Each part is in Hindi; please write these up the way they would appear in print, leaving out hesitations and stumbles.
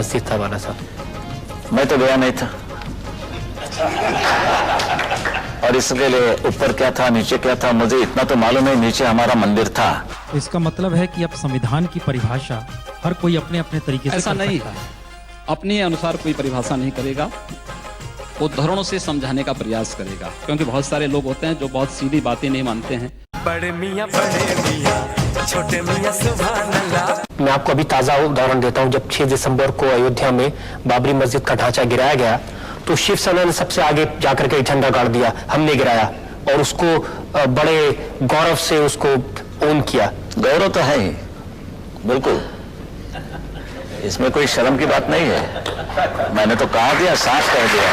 मस्जिद था वाला साहब? मैं तो गया नहीं था, और इसके लिए ऊपर क्या था नीचे क्या था मुझे इतना तो मालूम है। नीचे हमारा मंदिर था। इसका मतलब है कि अब संविधान की परिभाषा हर कोई अपने अपने तरीके से ऐसा कर नहीं सकता है। अपने अनुसार कोई परिभाषा नहीं करेगा, उदाहरणों से समझाने का प्रयास करेगा, क्योंकि बहुत सारे लोग होते हैं जो बहुत सीधी बातें नहीं मानते हैं। बड़े मियां छोटे मियां सुभान अल्लाह। मैं आपको अभी ताज़ा उदाहरण देता हूं। जब 6 दिसंबर को अयोध्या में बाबरी मस्जिद का ढांचा गिराया गया तो शिवसेना ने सबसे आगे जाकर के झंडा गाड़ दिया, हमने गिराया, और उसको बड़े गौरव से उसको ओन किया। गौरव तो है ही, बिल्कुल, इसमें कोई शर्म की बात नहीं है। मैंने तो कहा दिया, साफ कह दिया।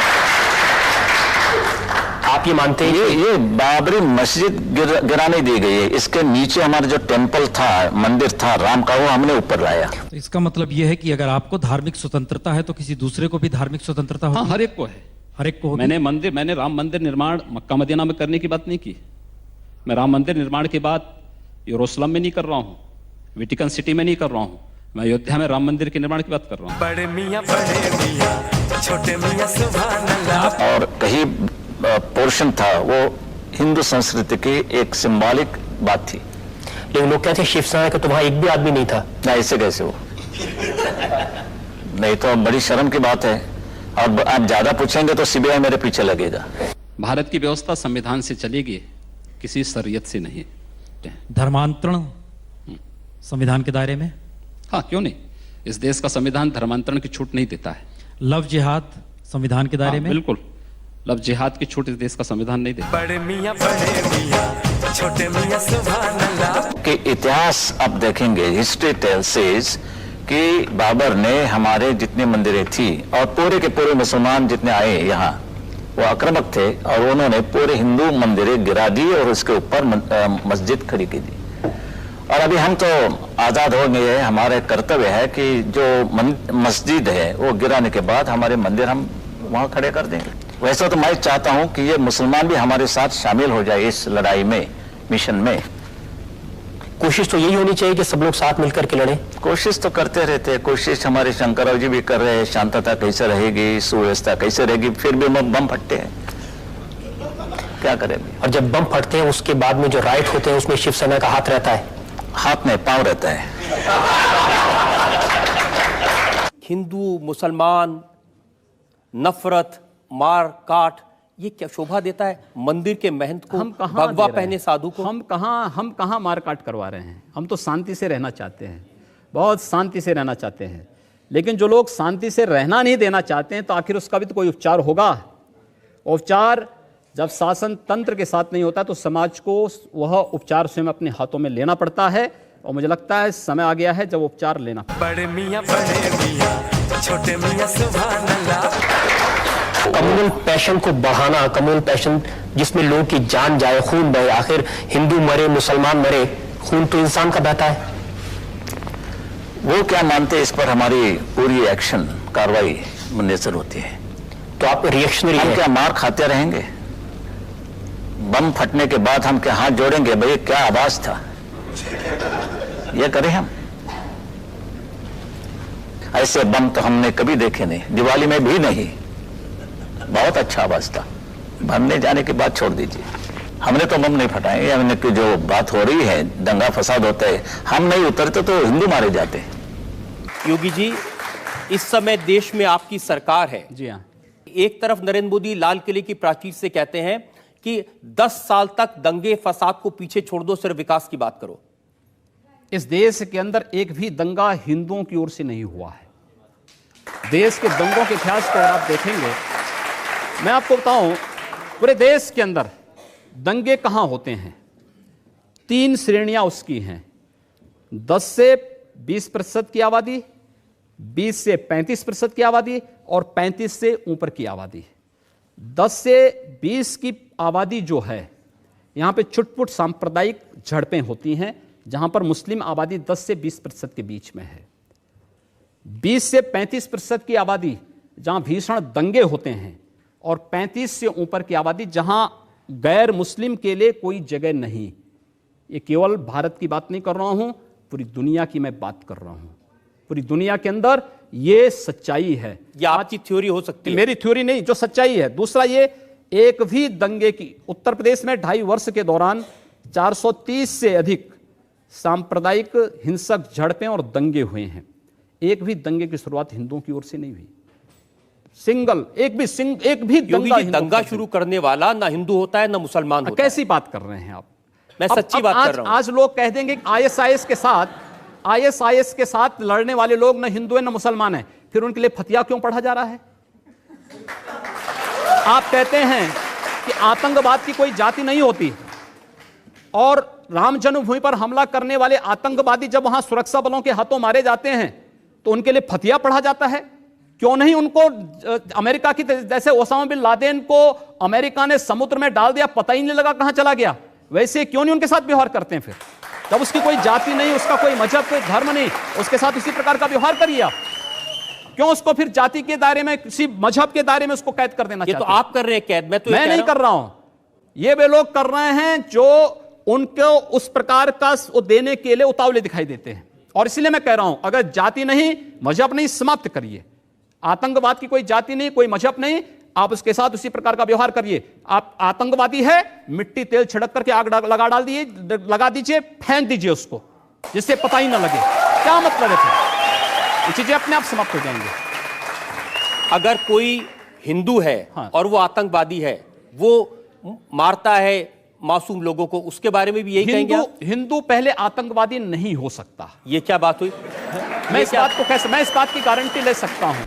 आप ये मानते हैं ये बाबरी मस्जिद गिराने दी गई है, इसके नीचे हमारा जो टेंपल था, मंदिर था राम का, वो हमने ऊपर लाया। तो इसका मतलब यह है कि अगर आपको धार्मिक स्वतंत्रता है तो किसी दूसरे को भी धार्मिक स्वतंत्रता होगी? हाँ, हर एक को है। हर एक को होगी। मैंने राम मंदिर निर्माण मक्का मदीना में करने की बात नहीं की। मैं राम मंदिर निर्माण की बात यरूशलेम में नहीं कर रहा हूँ, वेटिकन सिटी में नहीं कर रहा हूँ, मैं अयोध्या में राम मंदिर के निर्माण की बात कर रहा हूँ। बड़े मियां छोटे मियां सुभान अल्लाह। और कहीं पोर्शन था वो हिंदू संस्कृति की एक सिंबॉलिक बात थी। लेकिन लोग कहते हैं शिवसेना का तो वहां एक भी आदमी नहीं था। ना, ऐसे कैसे हो? नहीं तो बड़ी शर्म की बात है, और आप ज्यादा पूछेंगे तो सीबीआई मेरे पीछे लगेगा। भारत की व्यवस्था संविधान से चलेगी, किसी शरीयत से नहीं। धर्मांतरण संविधान के दायरे में? हाँ, क्यों नहीं। इस देश का संविधान धर्मांतरण की छूट नहीं देता है। लव जिहाद संविधान के दायरे में? बिल्कुल, लव जिहाद की छूट इस देश का संविधान नहीं देता। बड़े मियां छोटे मियां सुभान अल्लाह। कि इतिहास आप देखेंगे, हिस्ट्री टेल्स सेज कि बाबर ने हमारे जितने मंदिरें थी और पूरे के पूरे मुसलमान जितने आए यहाँ, वो आक्रामक थे और उन्होंने पूरे हिंदू मंदिरें गिरा दी और उसके ऊपर मस्जिद खड़ी की दी। और अभी हम तो आजाद हो गए, हमारे कर्तव्य है कि जो मस्जिद है वो गिराने के बाद हमारे मंदिर हम वहां खड़े कर देंगे। वैसे तो मैं चाहता हूं कि ये मुसलमान भी हमारे साथ शामिल हो जाए इस लड़ाई में, मिशन में। कोशिश तो यही होनी चाहिए कि सब लोग साथ मिलकर के लड़े। कोशिश तो करते रहते हैं, कोशिश हमारे शंकरराव जी भी कर रहे हैं। शांतता कैसे रहेगी, सुव्यवस्था कैसे रहेगी, फिर भी बम फटते हैं, क्या करेंगे। और जब बम फटते हैं उसके बाद में जो राइट होते हैं उसमें शिवसेना का हाथ रहता है? हाथ में पांव रहता है। हिंदू मुसलमान नफरत मार काट, ये क्या शोभा देता है मंदिर के महंत को, भगवा पहने साधु को? हम कहाँ मार काट करवा रहे हैं। हम तो शांति से रहना चाहते हैं, बहुत शांति से रहना चाहते हैं। लेकिन जो लोग शांति से रहना नहीं देना चाहते हैं तो आखिर उसका भी तो कोई उपचार होगा। उपचार जब शासन तंत्र के साथ नहीं होता तो समाज को वह उपचार स्वयं अपने हाथों में लेना पड़ता है, और मुझे लगता है समय आ गया है जब उपचार लेना। बड़े मियां छोटे मियां सुभान अल्लाह। कम्युनल पैशन को बढ़ाना, कम्युनल पैशन जिसमें लोगों की जान जाए, खून बहे, आखिर हिंदू मरे मुसलमान मरे, खून तो इंसान का बहता है। वो क्या मानते हैं इस पर हमारी पूरी एक्शन कार्रवाई मुनसर होती है। तो आप रिएक्शनरी हम हैं? क्या मार खाते रहेंगे? बम फटने के बाद हम क्या हाथ जोड़ेंगे, भाई क्या आवाज था, ये करें हम? ऐसे बम तो हमने कभी देखे नहीं, दिवाली में भी नहीं। बहुत अच्छा आवाज था, भरने जाने के बाद छोड़ दीजिए। हमने तो बम नहीं फटाए। हमने की जो बात हो रही है, दंगा फसाद होता है, हम नहीं उतरते तो हिंदू मारे जाते। योगी जी, इस समय देश में आपकी सरकार है। जी हाँ। एक तरफ नरेंद्र मोदी लाल किले की प्राचीर से कहते हैं कि 10 साल तक दंगे फसाद को पीछे छोड़ दो, सिर्फ विकास की बात करो। इस देश के अंदर एक भी दंगा हिंदुओं की ओर से नहीं हुआ है। देश के दंगों के इतिहास को अगर आप देखेंगे, मैं आपको बताऊं, पूरे देश के अंदर दंगे कहां होते हैं? 3 श्रेणियां उसकी हैं। 10 से 20% की आबादी, 20 से 35% की आबादी और 35 से ऊपर की आबादी। 10 से 20 की आबादी जो है, यहां पे छुटपुट सांप्रदायिक झड़पें होती हैं, जहां पर मुस्लिम आबादी 10 से 20% के बीच में है। 20 से 35% की आबादी जहां भीषण दंगे होते हैं, और 35 से ऊपर की आबादी जहां गैर मुस्लिम के लिए कोई जगह नहीं। ये केवल भारत की बात नहीं कर रहा हूं, पूरी दुनिया की मैं बात कर रहा हूं। पूरी दुनिया के अंदर ये सच्चाई है। या आपकी थ्योरी हो सकती है? मेरी थ्योरी नहीं, जो सच्चाई है। दूसरा, ये एक भी दंगे की उत्तर प्रदेश में 2.5 वर्ष के दौरान 430 से अधिक सांप्रदायिक हिंसक झड़पें और दंगे हुए हैं। एक भी दंगे की शुरुआत हिंदुओं की ओर से नहीं हुई। एक भी दंगा शुरू करने वाला ना हिंदू होता है ना मुसलमान होता है। कैसी बात कर रहे हैं आप? मैं सच्ची बात कर रहा हूं। आज लोग कह देंगे आईएसआईएस के साथ लड़ने वाले लोग न हिंदू है न मुसलमान है, फिर उनके लिए फतिया क्यों पढ़ा जा रहा है? आप कहते हैं कि आतंकवाद की कोई जाति नहीं होती, और राम जन्मभूमि पर हमला करने वाले आतंकवादी जब वहां सुरक्षा बलों के हाथों मारे जाते हैं तो उनके लिए फतिया पढ़ा जाता है। क्यों नहीं उनको अमेरिका की जैसे ओसामा बिन लादेन को अमेरिका ने समुद्र में डाल दिया, पता ही नहीं लगा कहां चला गया, वैसे क्यों नहीं उनके साथ व्यवहार करते हैं? फिर जब उसकी कोई जाति नहीं, उसका कोई मजहब, कोई धर्म नहीं, उसके साथ उसी प्रकार का व्यवहार करिए आप। क्यों उसको फिर जाति के दायरे में, किसी मजहब के दायरे में उसको कैद कर देना चाहते हैं? ये तो आप कर रहे हैं कैद, मैं नहीं कर रहा हूं। ये वे लोग कर रहे हैं जो उनको उस प्रकार का वो देने के लिए उतावले दिखाई देते हैं। और इसलिए मैं कह रहा हूं, अगर जाति नहीं, मजहब नहीं, समाप्त करिए। आतंकवाद की कोई जाति नहीं, कोई मजहब नहीं, आप उसके साथ उसी प्रकार का व्यवहार करिए। आप आतंकवादी है, मिट्टी तेल छिड़क करके आग लगा दीजिए, फेंक दीजिए उसको, जिससे पता ही ना लगे। क्या मतलब है? फिर ये चीजें अपने आप समाप्त हो जाएंगे। अगर कोई हिंदू है और वो आतंकवादी है, वो मारता है मासूम लोगों को, उसके बारे में भी यही कहेंगे? हिंदू पहले आतंकवादी नहीं हो सकता। ये क्या बात हुई? मैं इस बात की गारंटी ले सकता हूं।